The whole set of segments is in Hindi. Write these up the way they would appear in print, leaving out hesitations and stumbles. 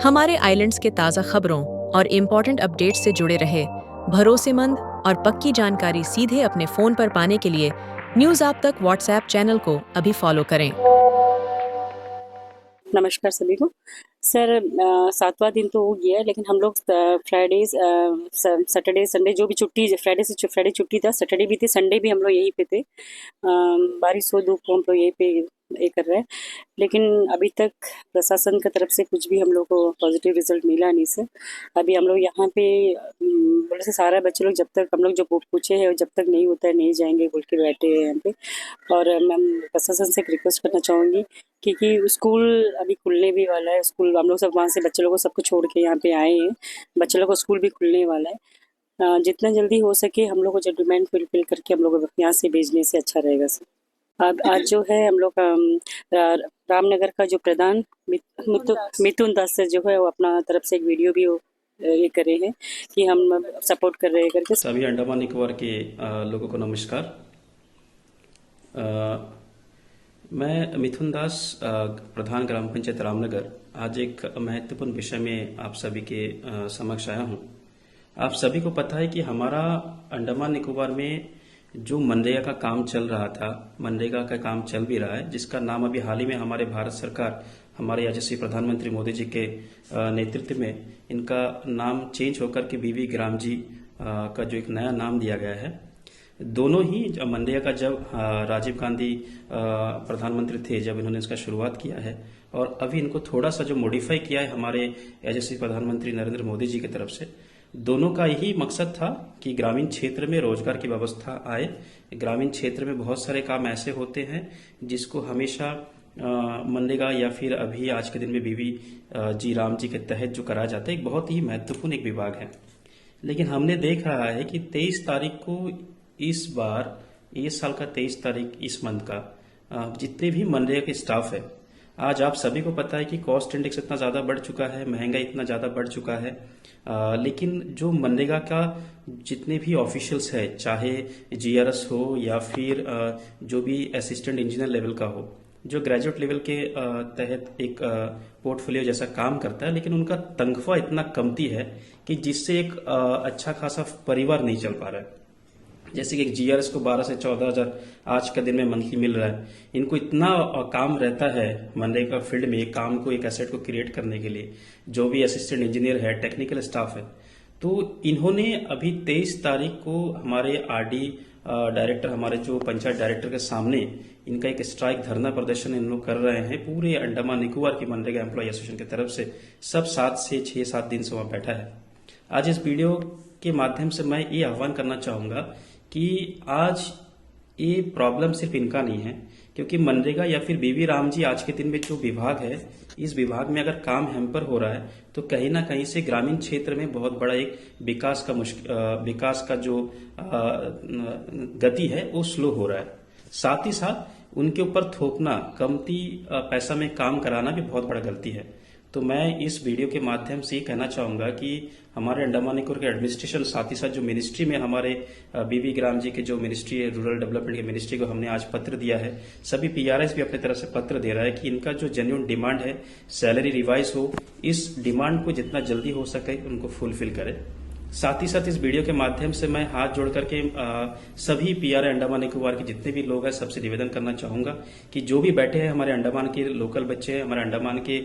हमारे आइलैंड्स के ताज़ा खबरों और इम्पोर्टेंट अपडेट्स से जुड़े रहे भरोसेमंद और पक्की जानकारी सीधे अपने फ़ोन पर पाने के लिए न्यूज़ आप तक व्हाट्सएप चैनल को अभी फॉलो करें। नमस्कार सभी को। सर 7वां दिन तो हो गया है, लेकिन हम लोग फ्राइडेज सैटरडे संडे जो भी छुट्टी, फ्राइडे छुट्टी था, सैटरडे भी थी, संडे भी हम लोग यहीं पे थे। बारिश हो धूप हो हम लोग यहीं पे ये कर रहे हैं, लेकिन अभी तक प्रशासन की तरफ से कुछ भी हम लोग को पॉजिटिव रिजल्ट मिला नहीं सर। अभी हम लोग यहाँ पे बोले से सारे बच्चे लोग जब तक हम लोग जो पूछे हैं जब तक नहीं होता है नहीं जाएंगे बोल के बैठे हैं यहाँ पे। और मैं प्रशासन से एक रिक्वेस्ट करना चाहूँगी क्योंकि स्कूल अभी खुलने भी वाला है। स्कूल हम लोग सब वहाँ से बच्चे लोगों को सबको छोड़ के यहाँ पे आए हैं, बच्चे लोगों को स्कूल भी खुलने वाला है। जितना जल्दी हो सके हम लोग को जो डिमांड फुलफिल करके हम लोग यहाँ से भेजने से अच्छा रहेगा सर। अब आज जो है हम लोग रामनगर का जो प्रधान मिथुन दास सर जो है वो अपना तरफ से एक वीडियो भी ये करे हैं कि हम सपोर्ट कर रहे हैं करके। सभी अंडमान निकोबार के लोगों को नमस्कार। मैं मिथुन दास, प्रधान ग्राम पंचायत रामनगर, आज एक महत्वपूर्ण विषय में आप सभी के समक्ष आया हूं। आप सभी को पता है कि हमारा अंडमान निकोबार में जो मनरेगा का काम चल रहा था, मनरेगा का काम चल भी रहा है, जिसका नाम अभी हाल ही में हमारे भारत सरकार, हमारे यशस्वी प्रधानमंत्री मोदी जी के नेतृत्व में इनका नाम चेंज होकर के बीवी ग्राम जी का जो एक नया नाम दिया गया है। दोनों ही मनरेगा का जब राजीव गांधी प्रधानमंत्री थे, जब इन्होंने इसका शुरुआत किया है, और अभी इनको थोड़ा सा जो मॉडिफाई किया है हमारे यशस्वी प्रधानमंत्री नरेंद्र मोदी जी की तरफ से, दोनों का यही मकसद था कि ग्रामीण क्षेत्र में रोजगार की व्यवस्था आए। ग्रामीण क्षेत्र में बहुत सारे काम ऐसे होते हैं जिसको हमेशा मनरेगा या फिर अभी आज के दिन में बीवी जी राम जी के तहत जो कराया जाता है, एक बहुत ही महत्वपूर्ण एक विभाग है। लेकिन हमने देख रहा है कि 23 तारीख को इस बार, इस साल का 23 तारीख इस मंथ का, जितने भी मनरेगा के स्टाफ है, आज आप सभी को पता है कि कॉस्ट इंडेक्स इतना ज़्यादा बढ़ चुका है, महंगाई इतना ज़्यादा बढ़ चुका है, लेकिन जो मनरेगा का जितने भी ऑफिशियल्स है, चाहे जीआरएस हो या फिर जो भी असिस्टेंट इंजीनियर लेवल का हो, जो ग्रेजुएट लेवल के तहत एक पोर्टफोलियो जैसा काम करता है, लेकिन उनका तनख्वाह इतना कमती है कि जिससे एक अच्छा खासा परिवार नहीं चल पा रहा है। जैसे कि एक जीआरएस को 12 से 14 हजार आज का दिन में मंथली मिल रहा है। इनको इतना काम रहता है मनरेगा फील्ड में, एक काम को, एक एसेट को क्रिएट करने के लिए, जो भी असिस्टेंट इंजीनियर है, टेक्निकल स्टाफ है। तो इन्होंने अभी 23 तारीख को हमारे आरडी डायरेक्टर, हमारे जो पंचायत डायरेक्टर के सामने इनका एक स्ट्राइक धरना प्रदर्शन इन लोग कर रहे हैं। पूरे अंडमान निकोबार की मनरेगा एम्प्लॉय एसोसिएशन की तरफ से सब 7 से 6-7 दिन से वहां बैठा है। आज इस वीडियो के माध्यम से मैं ये आह्वान करना चाहूंगा कि आज ये प्रॉब्लम सिर्फ इनका नहीं है, क्योंकि मनरेगा या फिर बीवी राम जी आज के दिन में जो विभाग है, इस विभाग में अगर काम हैम्पर हो रहा है तो कहीं ना कहीं से ग्रामीण क्षेत्र में बहुत बड़ा एक विकास का जो गति है वो स्लो हो रहा है। साथ ही साथ उनके ऊपर थोपना, कमती पैसा में काम कराना भी बहुत बड़ा गलती है। तो मैं इस वीडियो के माध्यम से कहना चाहूंगा कि हमारे अंडमान निकोबार के एडमिनिस्ट्रेशन, साथ ही साथ जो मिनिस्ट्री में हमारे बीबी ग्राम जी के जो मिनिस्ट्री है, रूरल डेवलपमेंट की मिनिस्ट्री को हमने आज पत्र दिया है। सभी पीआरएस भी अपनी तरफ से पत्र दे रहा है कि इनका जो जेन्युइन डिमांड है, सैलरी रिवाइज हो, इस डिमांड को जितना जल्दी हो सके उनको फुलफिल करे। साथ ही साथ इस वीडियो के माध्यम से मैं हाथ जोड़ करके सभी पीआरए अंडमान निकोबार के जितने भी लोग हैं सबसे निवेदन करना चाहूंगा कि जो भी बैठे हैं, हमारे अंडमान के लोकल बच्चे हैं, हमारे अंडमान के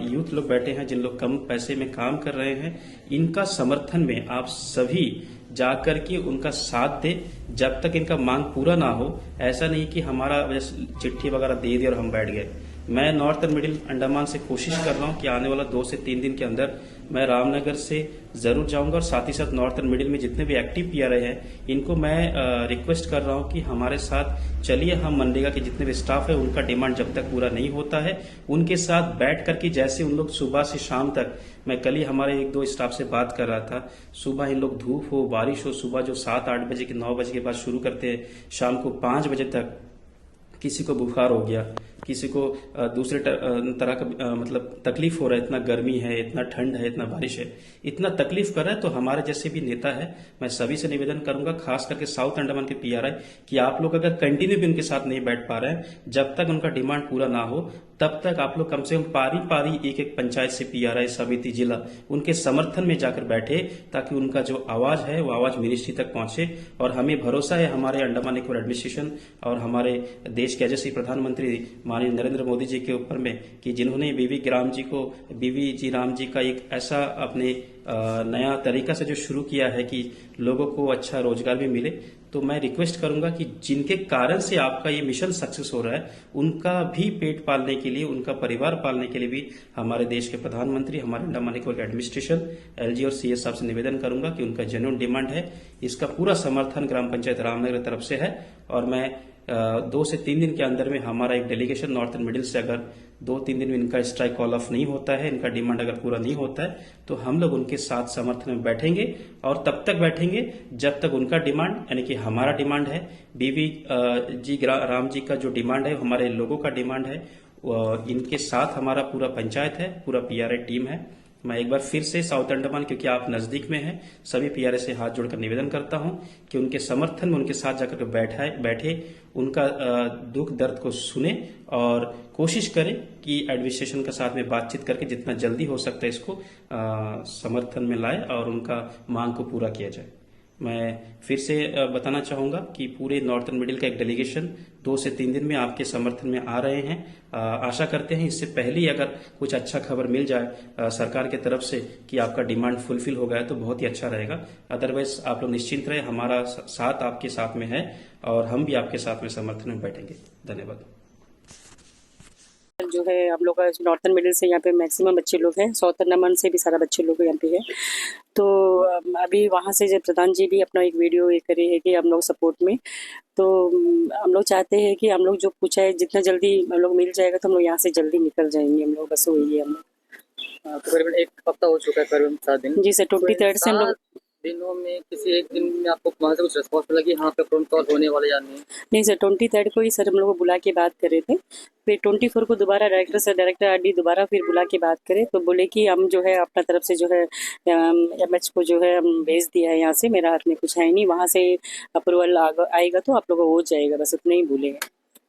यूथ लोग बैठे हैं, जिन लोग कम पैसे में काम कर रहे हैं, इनका समर्थन में आप सभी जाकर के उनका साथ दे। जब तक इनका मांग पूरा ना हो, ऐसा नहीं कि हमारा चिट्ठी वगैरह दे दी और हम बैठ गए। मैं नॉर्थ एंड मिडिल अंडमान से कोशिश कर रहा हूं कि आने वाला 2 से 3 दिन के अंदर मैं रामनगर से जरूर जाऊंगा, और साथ ही साथ नॉर्थ एंड मिडिल में जितने भी एक्टिव पीआरए हैं इनको मैं रिक्वेस्ट कर रहा हूं कि हमारे साथ चलिए। हम मनरेगा के जितने भी स्टाफ है, उनका डिमांड जब तक पूरा नहीं होता है, उनके साथ बैठ करके, जैसे उन लोग सुबह से शाम तक, मैं कल ही हमारे 1-2 स्टाफ से बात कर रहा था, सुबह इन लोग धूप हो, बारिश हो, सुबह जो 7-8 बजे के 9 बजे के बाद शुरू करते हैं, शाम को 5 बजे तक किसी को बुखार हो गया, किसी को दूसरे तरह का मतलब तकलीफ हो रहा है, इतना गर्मी है, इतना ठंड है, इतना बारिश है, इतना तकलीफ कर रहा है, तो हमारे जैसे भी नेता है, मैं सभी से निवेदन करूंगा, खास करके साउथ अंडमान के पीआरआई, कि आप लोग अगर कंटिन्यू भी उनके साथ नहीं बैठ पा रहे हैं, जब तक उनका डिमांड पूरा ना हो तब तक आप लोग कम से कम पारी पारी एक एक पंचायत से पीआरआई समिति जिला उनके समर्थन में जाकर बैठे, ताकि उनका जो आवाज है वो आवाज मिनिस्ट्री तक पहुंचे। और हमें भरोसा है हमारे अंडमान निकोबार एडमिनिस्ट्रेशन और हमारे देश के यशस्वी प्रधानमंत्री माननीय नरेंद्र मोदी जी के ऊपर में, कि जिन्होंने बीवी जी राम जी का एक ऐसा अपने नया तरीका से जो शुरू किया है कि लोगों को अच्छा रोजगार भी मिले। तो मैं रिक्वेस्ट करूंगा कि जिनके कारण से आपका ये मिशन सक्सेस हो रहा है, उनका भी पेट पालने के लिए, उनका परिवार पालने के लिए भी हमारे देश के प्रधानमंत्री, हमारे अंडमान निकोबार एडमिनिस्ट्रेशन, एलजी और सीएस साहब से निवेदन करूंगा कि उनका जेन्युइन डिमांड है, इसका पूरा समर्थन ग्राम पंचायत रामनगर की तरफ से है। और मैं 2 से 3 दिन के अंदर में हमारा एक डेलीगेशन नॉर्थन मिडिल से, अगर 2-3 दिन में इनका स्ट्राइक कॉल ऑफ नहीं होता है, इनका डिमांड अगर पूरा नहीं होता है, तो हम लोग उनके साथ समर्थन में बैठेंगे। और तब तक बैठेंगे जब तक उनका डिमांड, यानी कि हमारा डिमांड है, बीवी जी राम जी का जो डिमांड है, हमारे लोगों का डिमांड है, इनके साथ हमारा पूरा पंचायत है, पूरा पीआरआई टीम है। मैं एक बार फिर से साउथ अंडमान, क्योंकि आप नजदीक में हैं, सभी पीआरआई से हाथ जोड़कर निवेदन करता हूं कि उनके समर्थन में उनके साथ जाकर बैठे, उनका दुख दर्द को सुने और कोशिश करें कि एडमिनिस्ट्रेशन के साथ में बातचीत करके जितना जल्दी हो सकता है इसको समर्थन में लाए और उनका मांग को पूरा किया जाए। मैं फिर से बताना चाहूंगा कि पूरे नॉर्थन मिडिल का एक डेलीगेशन 2 से 3 दिन में आपके समर्थन में आ रहे हैं। आशा करते हैं इससे पहले ही अगर कुछ अच्छा खबर मिल जाए सरकार की तरफ से कि आपका डिमांड फुलफिल हो गया है, तो बहुत ही अच्छा रहेगा। अदरवाइज आप लोग निश्चिंत रहे, हमारा साथ आपके साथ में है और हम भी आपके साथ में समर्थन में बैठेंगे। धन्यवाद। जो है हम लोग का नॉर्थन मिडिल से यहाँ पे मैक्सिमम बच्चे लोग हैं, साउथ अंडमान से भी सारा बच्चे लोग यहाँ पे है। तो अभी वहाँ से जब प्रधान जी भी अपना एक वीडियो ये करे है कि हम लोग सपोर्ट में, तो हम लोग चाहते हैं कि हम लोग जो पूछा है जितना जल्दी हम लोग मिल जाएगा तो हम लोग यहाँ से जल्दी निकल जाएंगे। हम लोग बस वही है। हम लोग तकरीबन 1 हफ्ता हो चुका है, करीबन 7 दिन। जी सर, 23 से हम लोग दिनों में किसी एक दिन में आपको वहाँ से कुछ रिस्पॉन्स मिला कि यहाँ पे फोन कॉल होने वाले या नहीं? नहीं सर, 23 को ही सर हम लोग को बुला के बात करे थे। फिर 24 को दोबारा डायरेक्टर आरडी दोबारा फिर बुला के बात करे, तो बोले कि हम जो है अपना तरफ से जो है एमएच को जो है हम भेज दिया है यहाँ से, मेरा हाथ में कुछ है नहीं, वहाँ से अप्रूवल आएगा तो आप लोगों को हो जाएगा, बस उतना ही बोलेगा।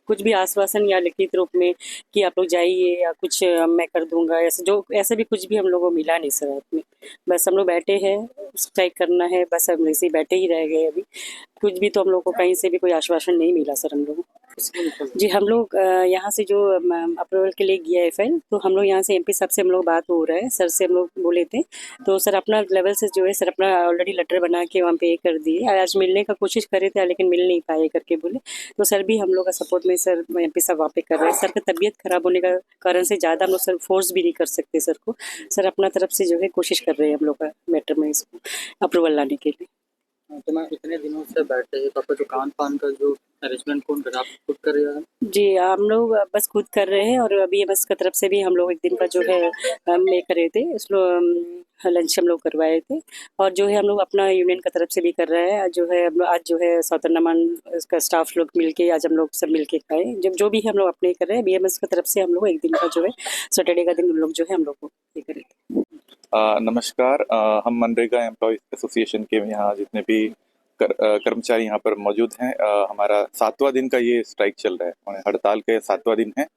कुछ भी आश्वासन या लिखित रूप में कि आप लोग जाइए या कुछ मैं कर दूंगा, ऐसे भी कुछ भी हम लोगों को मिला नहीं सर हाथ में। बस हम लोग बैठे हैं, स्ट्राइक करना है, बस हम ऐसे ही बैठे ही रह गए। अभी कुछ भी तो हम लोग को कहीं से भी कोई आश्वासन नहीं मिला सर हम लोगों को। जी हम लोग यहाँ से जो अप्रूवल के लिए गया है फाइल, तो हम लोग यहाँ से एमपी साहब से हम लोग बात हो रहा है, सर से हम लोग बोले थे, तो सर अपना लेवल से जो है सर अपना ऑलरेडी लेटर बना के वहाँ पे कर दिए। आज मिलने का कोशिश करे थे लेकिन मिल नहीं पाए करके बोले, तो सर भी हम लोग का सपोर्ट में सर एमपी साहब वहाँ पे कर रहे हैं। सर का तबीयत खराब होने का कारण से ज़्यादा हम लोग सर फोर्स भी नहीं कर सकते सर को, सर अपना तरफ से जो है कोशिश कर रहे हैं हम लोग का मैटर में इसको अप्रूवल लाने के लिए। तो मैं इतने दिनों से बैठे हैं, तो आपका जो खान पान का जो अरेंजमेंट कौन कर रहा है, आप खुद कर रहे हैं? जी हम लोग बस खुद कर रहे हैं, और अभी बस की तरफ से भी हम लोग एक दिन का जो है ये कर रहे थे, लंच हम लोग करवाए थे, और जो है हम लोग अपना यूनियन की तरफ से भी कर रहे हैं। जो है हम लोग आज जो है साउथ अंडमान का स्टाफ लोग मिलके आज हम लोग सब मिलके खाए, जब जो भी हम लोग अपने कर रहे हैं बीएमएस की तरफ से हम लोग एक दिन का जो है सैटरडे का दिन हम लोग जो है हम लोग को ये करे थे। नमस्कार। हम मनरेगा एम्प्लॉय एसोसिएशन के यहाँ जितने भी कर्मचारी यहाँ पर मौजूद हैं, हमारा 7वां दिन का ये स्ट्राइक चल रहा है और हड़ताल के 7वां दिन है।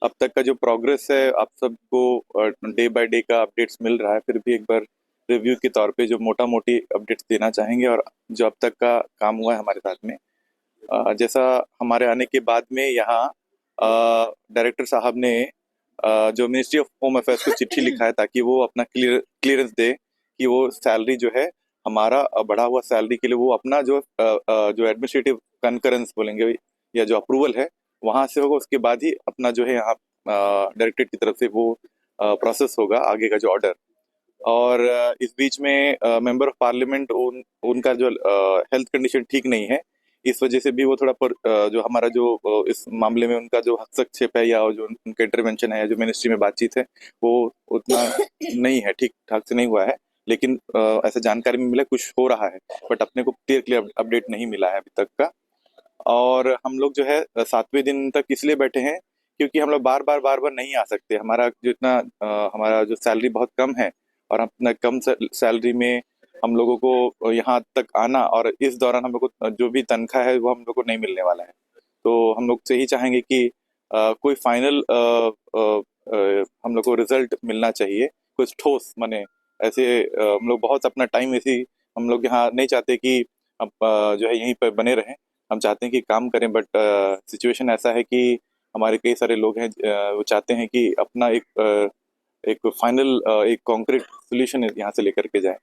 अब तक का जो प्रोग्रेस है आप सबको डे बाय डे का अपडेट्स मिल रहा है, फिर भी एक बार रिव्यू के तौर पे जो मोटा मोटी अपडेट्स देना चाहेंगे और जो अब तक का काम हुआ है हमारे साथ में। जैसा हमारे आने के बाद में यहाँ डायरेक्टर साहब ने जो मिनिस्ट्री ऑफ होम अफेयर्स को चिट्ठी लिखा है ताकि वो अपना क्लियरेंस दे कि वो सैलरी जो है हमारा बढ़ा हुआ सैलरी के लिए वो अपना जो एडमिनिस्ट्रेटिव कंकरेंस बोलेंगे या जो अप्रूवल है वहाँ से होगा, उसके बाद ही अपना जो है यहाँ डायरेक्टरेट की तरफ से वो प्रोसेस होगा आगे का जो ऑर्डर। और इस बीच में मेंबर ऑफ पार्लियामेंट उनका जो हेल्थ कंडीशन ठीक नहीं है, इस वजह से भी वो थोड़ा जो हमारा जो इस मामले में उनका जो हस्तक्षेप है या जो उनका इंटरवेंशन है, जो मिनिस्ट्री में बातचीत है वो उतना नहीं है, ठीक ठाक से नहीं हुआ है। लेकिन ऐसा जानकारी में मिला कुछ हो रहा है, बट अपने को क्लियर अपडेट नहीं मिला है अभी तक का। और हम लोग जो है 7वें दिन तक इसलिए बैठे हैं क्योंकि हम लोग बार बार नहीं आ सकते। हमारा जो इतना हमारा जो सैलरी बहुत कम है और अपना कम सैलरी में हम लोगों को यहाँ तक आना, और इस दौरान हम लोग को जो भी तनख्वाह है वो हम लोग को नहीं मिलने वाला है। तो हम लोग से ही चाहेंगे कि कोई फाइनल हम लोग को रिजल्ट मिलना चाहिए, कुछ ठोस। माने ऐसे हम लोग बहुत अपना टाइम ऐसी हम लोग यहाँ नहीं चाहते कि अब जो है यहीं पर बने रहें। हम चाहते हैं कि काम करें, बट सिचुएशन ऐसा है कि हमारे कई सारे लोग हैं वो चाहते हैं कि अपना एक फाइनल एक कॉन्क्रीट सोल्यूशन यहाँ से लेकर के जाएं।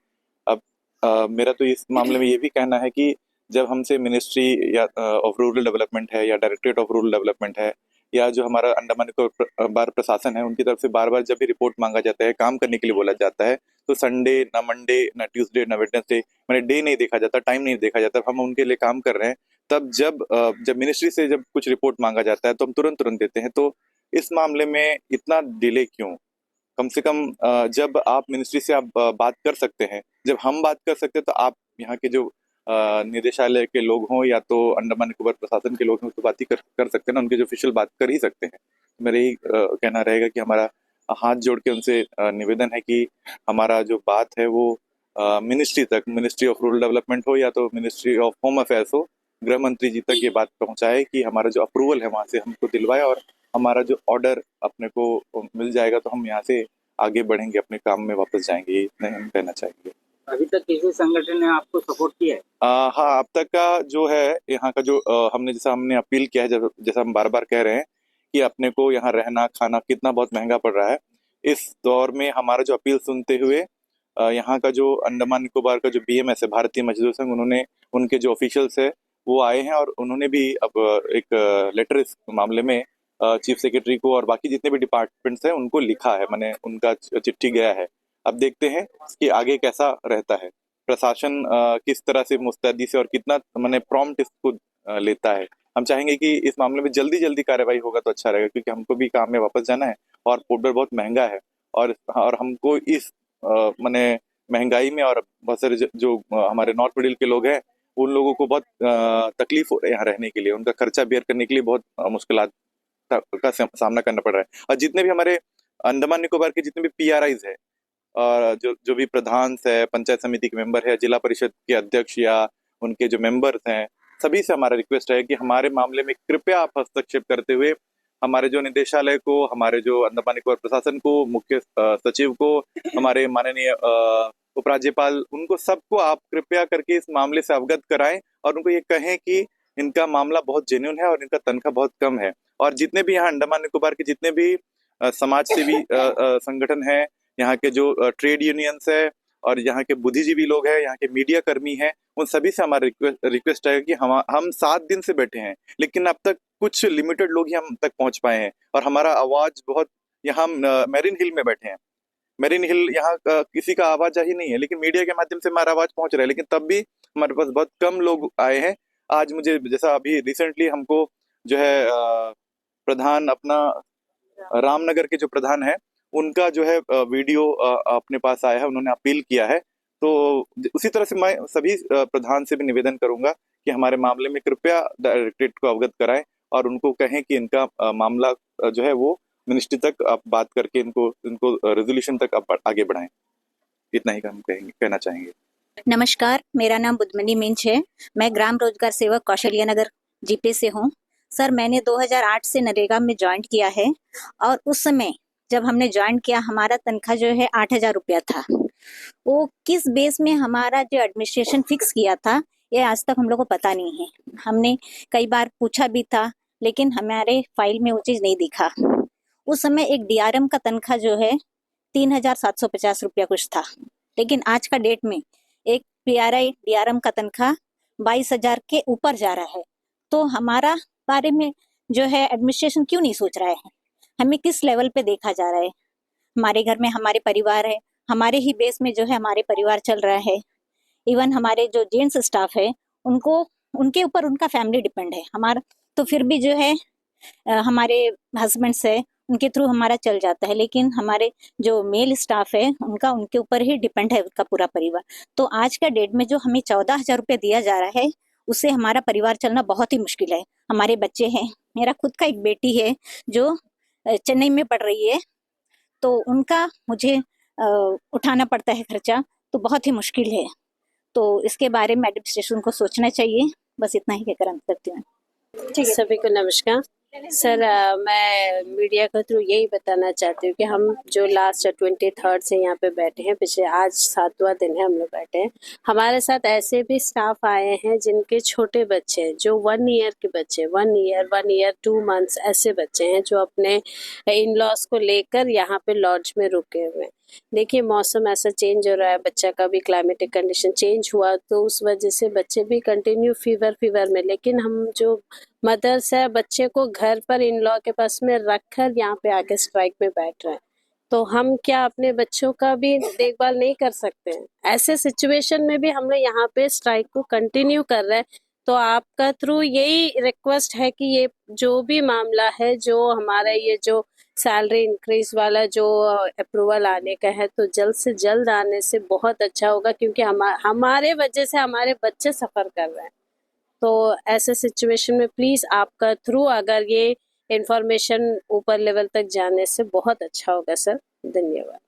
अब मेरा तो इस मामले में ये भी कहना है कि जब हमसे मिनिस्ट्री या ऑफ रूरल डेवलपमेंट है या डायरेक्टरेट ऑफ रूरल डेवलपमेंट है या जो हमारा अंडमान निकोबार प्रशासन है, उनकी तरफ से बार बार जब भी रिपोर्ट मांगा जाता है, काम करने के लिए बोला जाता है, तो संडे ना मंडे ना ट्यूसडे ना वेडनेसडे मैंने डे नहीं देखा जाता, टाइम नहीं देखा जाता। हम उनके लिए काम कर रहे हैं। तब जब मिनिस्ट्री से जब कुछ रिपोर्ट मांगा जाता है तो हम तुरंत देते हैं। तो इस मामले में इतना डिले क्यों? कम से कम जब आप मिनिस्ट्री से आप बात कर सकते हैं, जब हम बात कर सकते हैं, तो आप यहाँ के जो निदेशालय के लोग हों या तो अंडमान निकोबार प्रशासन के लोग हों तो बात ही कर सकते हैं ना, उनके जो ऑफिशियल बात कर ही सकते हैं। मेरा यही कहना रहेगा कि हमारा हाथ जोड़ के उनसे निवेदन है कि हमारा जो बात है वो मिनिस्ट्री तक, मिनिस्ट्री ऑफ रूरल डेवलपमेंट हो या तो मिनिस्ट्री ऑफ होम अफेयर्स हो, गृह मंत्री जी तक ये बात पहुंचाए कि हमारा जो अप्रूवल है वहां से हमको दिलवाए, और हमारा जो ऑर्डर अपने को मिल जाएगा तो हम यहाँ से आगे बढ़ेंगे, अपने काम में वापस जाएंगे। ये इतना हम कहना चाहेंगे। अभी तक किसी संगठन ने आपको सपोर्ट किया है? हाँ, अब तक का जो है यहाँ का जो हमने अपील किया है, जैसा हम बार बार कह रहे हैं कि अपने को यहाँ रहना खाना कितना बहुत महंगा पड़ रहा है। इस दौर में हमारा जो अपील सुनते हुए यहाँ का जो अंडमान निकोबार का जो BMS है, भारतीय मजदूर संघ, उन्होंने उनके जो ऑफिशियल्स है वो आए हैं और उन्होंने भी अब एक लेटर इस मामले में चीफ सेक्रेटरी को और बाकी जितने भी डिपार्टमेंट्स हैं उनको लिखा है। मैंने उनका चिट्ठी गया है। अब देखते हैं कि आगे कैसा रहता है, प्रशासन किस तरह से मुस्तैदी से और कितना मैंने प्रॉम्प्ट इसको लेता है। हम चाहेंगे कि इस मामले में जल्दी कार्रवाई होगा तो अच्छा रहेगा, क्योंकि हमको भी काम में वापस जाना है और पोर्टल बहुत महंगा है, और हमको इस मैंने महंगाई में और बहुत सारे जो हमारे नॉर्थ मिडिल के लोग हैं उन लोगों को बहुत तकलीफ हो रही है यहाँ रहने के लिए, उनका खर्चा बेयर करने के लिए बहुत मुश्किलात का सामना करना पड़ रहा है। और जितने भी हमारे अंडमान निकोबार के जितने भी PRIs है और जो भी प्रधान है, पंचायत समिति के मेंबर है, जिला परिषद के अध्यक्ष या उनके जो मेंबर्स हैं, सभी से हमारा रिक्वेस्ट है कि हमारे मामले में कृपया आप हस्तक्षेप करते हुए हमारे जो निदेशालय को, हमारे जो अंडमान निकोबार प्रशासन को, मुख्य सचिव को, हमारे माननीय उपराज्यपाल, उनको सबको आप कृपया करके इस मामले से अवगत कराएं और उनको ये कहें कि इनका मामला बहुत जेन्युइन है और इनका तनख्वाह बहुत कम है। और जितने भी यहाँ अंडमान निकोबार के जितने भी समाज सेवी संगठन है, यहाँ के जो ट्रेड यूनियंस है और यहाँ के बुद्धिजीवी लोग हैं, यहाँ के मीडिया कर्मी हैं, उन सभी से हमारा रिक्वेस्ट है कि हम 7 दिन से बैठे हैं, लेकिन अब तक कुछ लिमिटेड लोग ही हम तक पहुंच पाए हैं और हमारा आवाज बहुत, यहाँ मेरिन हिल में बैठे हैं, मेरिन हिल यहाँ किसी का आवाज ही नहीं है, लेकिन मीडिया के माध्यम से हमारा आवाज पहुंच रहा है, लेकिन तब भी हमारे पास बहुत कम लोग आए हैं। आज मुझे जैसा अभी रिसेंटली हमको जो है प्रधान अपना रामनगर के जो प्रधान है उनका जो है वीडियो अपने पास आया है, उन्होंने अपील किया है। तो उसी तरह से मैं सभी प्रधान से भी निवेदन करूंगा कि हमारे मामले में कृपया डायरेक्टरेट को अवगत कराएं और उनको कहें कि इनका मामला जो है वो मिनिस्ट्री तक आप बात करके इनको रेजोल्यूशन तक आप आगे बढ़ाएं। इतना ही हम कहना चाहेंगे। नमस्कार, मेरा नाम बुद्धमणि मिंच है। मैं ग्राम रोजगार सेवक कौशल्या नगर जीपी से हूँ। सर, मैंने 2008 से नरेगा में ज्वाइन किया है और उस समय जब हमने ज्वाइन किया हमारा तनख्वाह जो है 8,000 रुपया था। वो किस बेस में हमारा जो एडमिनिस्ट्रेशन फिक्स किया था ये आज तक हम लोग को पता नहीं है। हमने कई बार पूछा भी था लेकिन हमारे फाइल में वो चीज़ नहीं दिखा। उस समय एक DRM का तनख्वाह जो है 3,750 रुपया कुछ था, लेकिन आज का डेट में एक PRI DRM का तनख्वाह 22,000 के ऊपर जा रहा है। तो हमारा बारे में जो है एडमिनिस्ट्रेशन क्यों नहीं सोच रहा है? हमें किस लेवल पे देखा जा रहा है? हमारे घर में हमारे परिवार है, हमारे ही बेस में जो है हमारे परिवार चल रहा है। इवन हमारे जो जेंट्स स्टाफ है उनके ऊपर उनका फैमिली डिपेंड है हमारा, तो फिर भी जो है हमारे हस्बैंड्स है उनके थ्रू हमारा चल जाता है, लेकिन हमारे जो मेल स्टाफ है उनके ऊपर ही डिपेंड है उनका पूरा परिवार। तो आज का डेट में जो हमें 14,000 रुपये दिया जा रहा है उससे हमारा परिवार चलना बहुत ही मुश्किल है। हमारे बच्चे हैं, मेरा खुद का एक बेटी है जो चेन्नई में पढ़ रही है, तो उनका मुझे उठाना पड़ता है खर्चा, तो बहुत ही मुश्किल है। तो इसके बारे में एडमिनिस्ट्रेशन को सोचना चाहिए। बस इतना ही कहकर अंत करती हूँ। ठीक है, सभी को नमस्कार। सर मैं मीडिया के थ्रू यही बताना चाहती हूँ कि हम जो लास्ट 23 से यहाँ पे बैठे हैं, पिछले आज 7वां दिन है हम लोग बैठे हैं। हमारे साथ ऐसे भी स्टाफ आए हैं जिनके छोटे बच्चे हैं, जो 1 ईयर के बच्चे, 1 ईयर 2 मंथ्स ऐसे बच्चे हैं जो अपने इन लॉज को लेकर यहाँ पे लॉज में रुके हुए हैं। देखिए मौसम ऐसा चेंज हो रहा है, बच्चा का भी क्लाइमेटिक कंडीशन चेंज हुआ, तो उस वजह से बच्चे भी कंटिन्यू फीवर में, लेकिन हम जो मदर्स है बच्चे को घर पर इन लॉ के पास में रखकर यहाँ पे आके स्ट्राइक में बैठ रहे हैं, तो हम क्या अपने बच्चों का भी देखभाल नहीं कर सकते हैं? ऐसे सिचुएशन में भी हम लोग यहाँ पे स्ट्राइक को कंटिन्यू कर रहे हैं। तो आपका थ्रू यही रिक्वेस्ट है कि ये जो भी मामला है, जो हमारा ये जो सैलरी इंक्रीज वाला जो अप्रूवल आने का है, तो जल्द से जल्द आने से बहुत अच्छा होगा, क्योंकि हमारे वजह से हमारे बच्चे सफ़र कर रहे हैं। तो ऐसे सिचुएशन में प्लीज़ आपका थ्रू अगर ये इंफॉर्मेशन ऊपर लेवल तक जाने से बहुत अच्छा होगा सर। धन्यवाद।